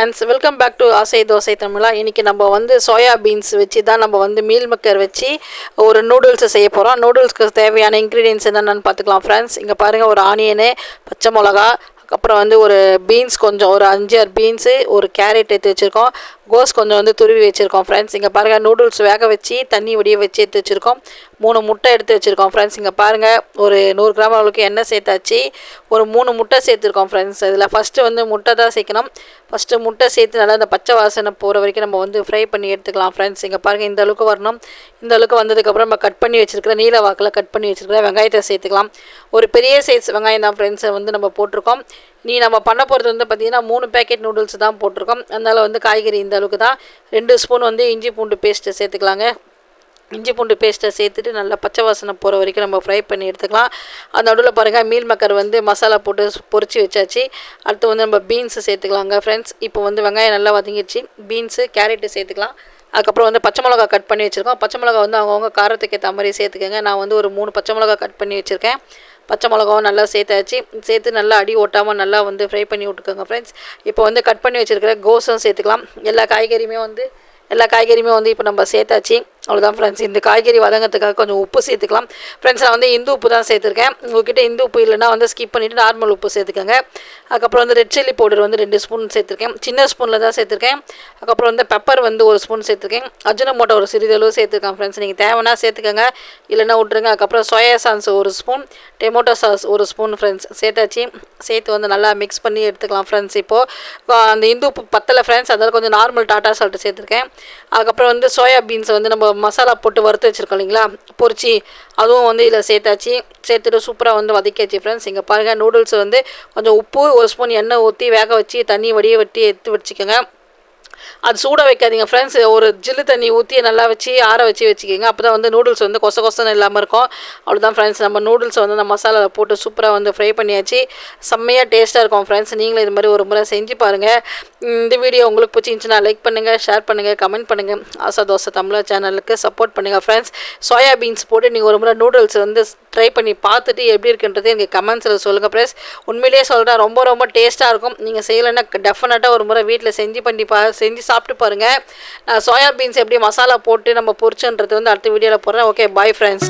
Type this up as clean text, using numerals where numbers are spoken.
Friends, welcome back to ஆசை தோசை தமிழா. இன்றைக்கி நம்ம வந்து சோயா பீன்ஸ் வச்சு தான் நம்ம வந்து மீல் மேக்கர் வச்சு ஒரு நூடுல்ஸை செய்ய போகிறோம். நூடுல்ஸ்க்கு தேவையான இன்க்ரீடியன்ஸ் என்னென்னு பார்த்துக்கலாம் ஃப்ரெண்ட்ஸ். இங்கே பாருங்கள், ஒரு ஆனியனு, பச்சை மிளகா, அப்புறம் வந்து ஒரு பீன்ஸ், கொஞ்சம் ஒரு 5-6 பீன்ஸு, ஒரு கேரட் எடுத்து வச்சுருக்கோம். கோஸ் கொஞ்சம் வந்து துருவி வச்சுருக்கோம் ஃப்ரெண்ட்ஸ். இங்கே பாருங்கள், நூடுல்ஸ் வேக வச்சு தண்ணி வடிய வச்சு எடுத்து வச்சுருக்கோம். 3 முட்டை எடுத்து வச்சுருக்கோம் ஃப்ரெண்ட்ஸ். இங்கே பாருங்கள், ஒரு 100 கிராம் அளவுக்கு எண்ணெய் சேர்த்தாச்சு. ஒரு 3 முட்டை சேர்த்துருக்கோம் ஃப்ரெண்ட்ஸ். இதில் ஃபஸ்ட்டு வந்து முட்டை தான் சேர்க்கணும். ஃபஸ்ட்டு முட்டை சேர்த்து நல்லா இந்த பச்சை வாசனை போகிற வரைக்கும் நம்ம வந்து ஃப்ரை பண்ணி எடுத்துக்கலாம் ஃப்ரெண்ட்ஸ். இங்கே பாருங்கள், இந்த அளவுக்கு வரணும். இந்த அளவுக்கு வந்ததுக்கப்புறம் நம்ம கட் பண்ணி வச்சுருக்கிற நீல வாக்கில் கட் பண்ணி வச்சுருக்கிற வெங்காயத்தை சேர்த்துக்கலாம். ஒரு பெரிய சைஸ் வெங்காயம் தான் ஃப்ரெண்ட்ஸை வந்து நம்ம போட்டிருக்கோம். நம்ம பண்ண போகிறது வந்து பார்த்திங்கன்னா 3 பேக்கெட் நூடுல்ஸ் தான் போட்டிருக்கோம். அதனால் வந்து காய்கறி இந்த அளவுக்கு தான். 2 ஸ்பூன் வந்து இஞ்சி பூண்டு பேஸ்ட்டு சேர்த்துக்கலாங்க. இஞ்சி பூண்டு பேஸ்ட்டை சேர்த்துட்டு நல்லா பச்சை வாசனை போகிற வரைக்கும் நம்ம ஃப்ரை பண்ணி எடுத்துக்கலாம். அந்த நடுவில் பாருங்கள், மீல் மேக்கர் வந்து மசாலா போட்டு பொரிச்சு வச்சாச்சு. அடுத்து வந்து நம்ம பீன்ஸு சேர்த்துக்கலாங்க ஃப்ரெண்ட்ஸ். இப்போ வந்து வெங்காயம் நல்லா வதங்கிடுச்சு. பீன்ஸு, கேரட்டு சேர்த்துக்கலாம். அதுக்கப்புறம் வந்து பச்சை மிளகா கட் பண்ணி வச்சுருக்கோம். பச்சை மிளகா வந்து அவங்கவுங்க காரத்துக்கு ஏற்ற மாதிரி சேர்த்துக்கோங்க. நான் வந்து ஒரு 3 பச்சை மிளகா கட் பண்ணி வச்சுருக்கேன். பச்சை மிளகாவும் நல்லா சேர்த்தாச்சு. சேர்த்து நல்லா அடி ஓட்டாமல் நல்லா வந்து ஃப்ரை பண்ணி விட்டுக்கோங்க ஃப்ரெண்ட்ஸ். இப்போ வந்து கட் பண்ணி வச்சுருக்கிற கோஸும் சேர்த்துக்கலாம். எல்லா காய்கறியுமே வந்து இப்போ நம்ம சேர்த்தாச்சு. அவ்வளோதான் ஃப்ரெண்ட்ஸ். இந்த காய்கறி வதங்கிறதுக்காக கொஞ்சம் உப்பு சேர்த்துக்கலாம் ஃப்ரெண்ட்ஸ். நான் வந்து இந்து உப்பு தான் சேர்த்துருக்கேன். உங்கள்கிட்ட இந்து உப்பு இல்லைனா வந்து ஸ்கிப் பண்ணிவிட்டு நார்மல் உப்பு சேர்த்துக்கோங்க. அதுக்கப்புறம் வந்து ரெட் சில்லி பவுடர் வந்து 2 ஸ்பூன் சேர்த்துருக்கேன். சின்ன ஸ்பூனில் தான் சேர்த்துருக்கேன். அதுக்கப்புறம் வந்து பெப்பர் வந்து 1 ஸ்பூன் சேர்த்துருக்கேன். அஜினோமோட்டோ ஒரு சிறிதளவு சேர்த்துருக்கேன் ஃப்ரெண்ட்ஸ். நீங்கள் தேவைன்னா சேர்த்துக்கோங்க, இல்லைன்னா விட்ருங்க. அதுக்கப்புறம் soya sauce 1 spoon, tomato sauce 1 spoon friends சேர்த்தாச்சு. சேர்த்து வந்து நல்லா மிக்ஸ் பண்ணி எடுத்துக்கலாம் ஃப்ரெண்ட்ஸ். இப்போது அந்த இந்து உப்பு பத்தலை ஃப்ரெண்ட்ஸ், அதனால் கொஞ்சம் நார்மல் டாட்டா சால்ட்டு சேர்த்துருக்கேன். அதுக்கப்புறம் வந்து சோயா பீன்ஸை வந்து நம்ம மசாலா போட்டு வறுத்து வச்சுருக்கோம் இல்லைங்களா, பொரிச்சு, அதுவும் வந்து இதில் சேர்த்தாச்சு. சேர்த்துட்டு சூப்பராக வந்து வதக்கியாச்சு ஃப்ரெண்ட்ஸ். இங்கே பாருங்கள், நூடுல்ஸ் வந்து கொஞ்சம் உப்பு, 1 ஸ்பூன் எண்ணெய் ஊற்றி வேக வச்சு தண்ணி வடிய வெட்டி எடுத்து வச்சுக்கோங்க. அது சூட வைக்காதீங்க ஃப்ரெண்ட்ஸ். ஒரு ஜில்லு தண்ணி ஊற்றி நல்லா வச்சு ஆற வச்சுக்கோங்க. அப்போ தான் வந்து நூடுல்ஸ் வந்து கொசன்னு இல்லாமல் இருக்கும். அவ்வளோதான் ஃப்ரெண்ட்ஸ். நம்ம நூடுல்ஸ் வந்து அந்த மசாலாவில் போட்டு சூப்பராக வந்து ஃப்ரை பண்ணியாச்சு. செம்மையாக டேஸ்ட்டாக இருக்கும் ஃப்ரெண்ட்ஸ். நீங்களும் இது மாதிரி ஒரு முறை செஞ்சு பாருங்கள். இந்த வீடியோ உங்களுக்கு பிடிச்சிருந்துச்சுன்னா லைக் பண்ணுங்கள், ஷேர் பண்ணுங்கள், கமெண்ட் பண்ணுங்கள். ஆசா தோசை தமிழா சேனலுக்கு சப்போர்ட் பண்ணுங்கள் ஃப்ரெண்ட்ஸ். சோயா பீன்ஸ் போட்டு நீங்கள் ஒரு முறை நூடுல்ஸ் வந்து ட்ரை பண்ணி பார்த்துட்டு எப்படி இருக்குன்றது எனக்கு கமெண்ட்ஸில் சொல்லுங்கள் ஃப்ரெண்ட்ஸ். உண்மையிலேயே சொல்கிறேன், ரொம்ப டேஸ்ட்டாக இருக்கும். நீங்கள் செய்யலைன்னா டெஃபினட்டாக ஒரு முறை வீட்டில் செஞ்சு சாப்பிட்டு பாருங்கள். சோயா பீன்ஸ் எப்படி மசாலா போட்டு நம்ம பொரிச்சுன்றது வந்து அடுத்த வீடியோவில் போடுறேன். Okay, bye friends.